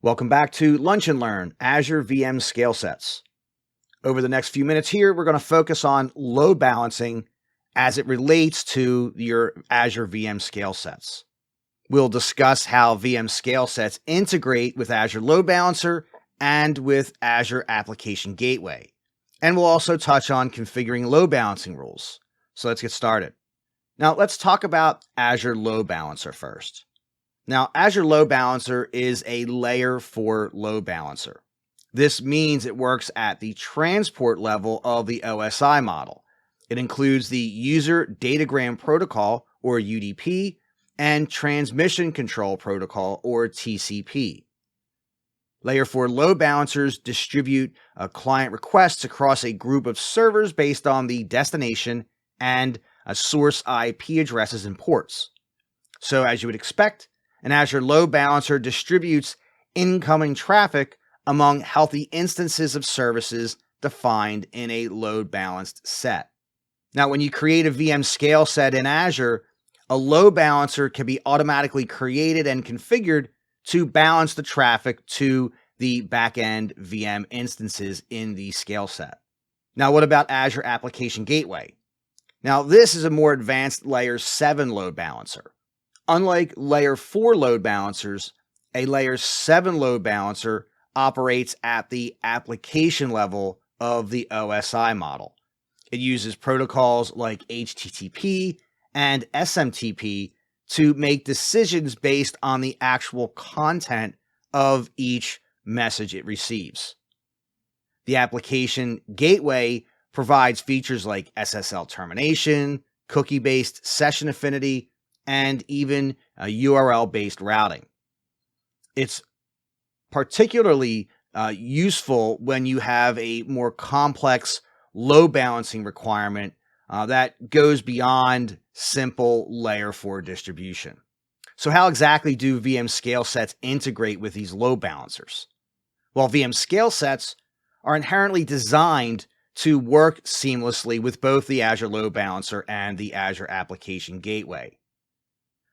Welcome back to Lunch and Learn Azure VM Scale Sets. Over the next few minutes here, we're going to focus on load balancing as it relates to your Azure VM scale sets. We'll discuss how VM scale sets integrate with Azure Load Balancer and with Azure Application Gateway. And we'll also touch on configuring load balancing rules. So let's get started. Now let's talk about Azure Load Balancer first. Now, Azure Load Balancer is a layer 4 load balancer. This means it works at the transport level of the OSI model. It includes the User Datagram Protocol, or UDP, and Transmission Control Protocol, or TCP. Layer 4 load balancers distribute client requests across a group of servers based on the destination and source IP addresses and ports. So, as you would expect, an Azure Load Balancer distributes incoming traffic among healthy instances of services defined in a load balanced set. Now, when you create a VM scale set in Azure, a load balancer can be automatically created and configured to balance the traffic to the backend VM instances in the scale set. Now, what about Azure Application Gateway? Now, this is a more advanced Layer 7 load balancer. Unlike Layer 4 load balancers, a Layer 7 load balancer operates at the application level of the OSI model. It uses protocols like HTTP and SMTP to make decisions based on the actual content of each message it receives. The application gateway provides features like SSL termination, cookie-based session affinity, and even URL-based routing. It's particularly useful when you have a more complex load balancing requirement that goes beyond simple Layer 4 distribution. So how exactly do VM scale sets integrate with these load balancers? Well, VM scale sets are inherently designed to work seamlessly with both the Azure Load Balancer and the Azure Application Gateway.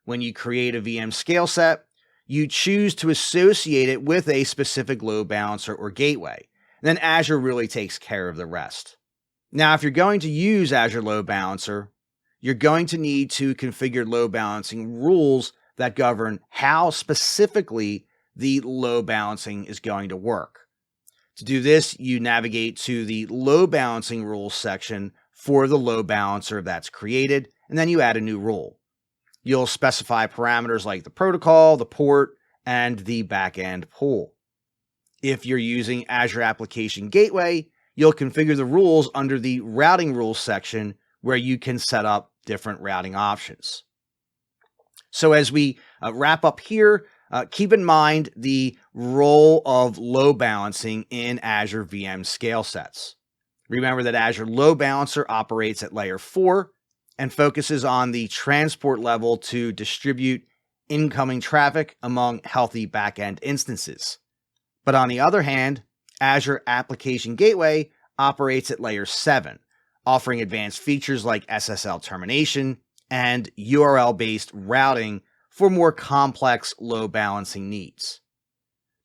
When you create a VM scale set, you choose to associate it with a specific load balancer or gateway. Then Azure really takes care of the rest. Now, if you're going to use Azure Load Balancer, you're going to need to configure load balancing rules that govern how specifically the load balancing is going to work. To do this, you navigate to the load balancing rules section for the load balancer that's created, and then you add a new rule. You'll specify parameters like the protocol, the port, and the backend pool. If you're using Azure Application Gateway, you'll configure the rules under the routing rules section where you can set up different routing options. So as we wrap up here, keep in mind the role of load balancing in Azure VM scale sets. Remember that Azure Load Balancer operates at Layer 4 and focuses on the transport level to distribute incoming traffic among healthy backend instances. But on the other hand, Azure Application Gateway operates at Layer 7, offering advanced features like SSL termination and URL-based routing for more complex load balancing needs.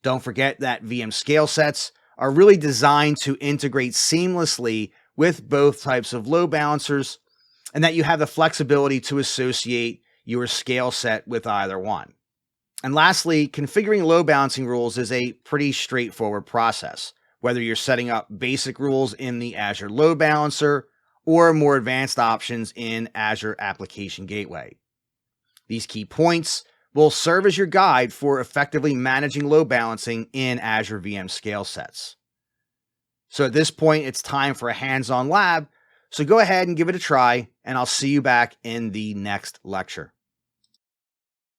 Don't forget that VM scale sets are really designed to integrate seamlessly with both types of load balancers, and that you have the flexibility to associate your scale set with either one. And lastly, configuring load balancing rules is a pretty straightforward process, whether you're setting up basic rules in the Azure Load Balancer or more advanced options in Azure Application Gateway. These key points will serve as your guide for effectively managing load balancing in Azure VM scale sets. So at this point, it's time for a hands-on lab. So go ahead and give it a try, and I'll see you back in the next lecture.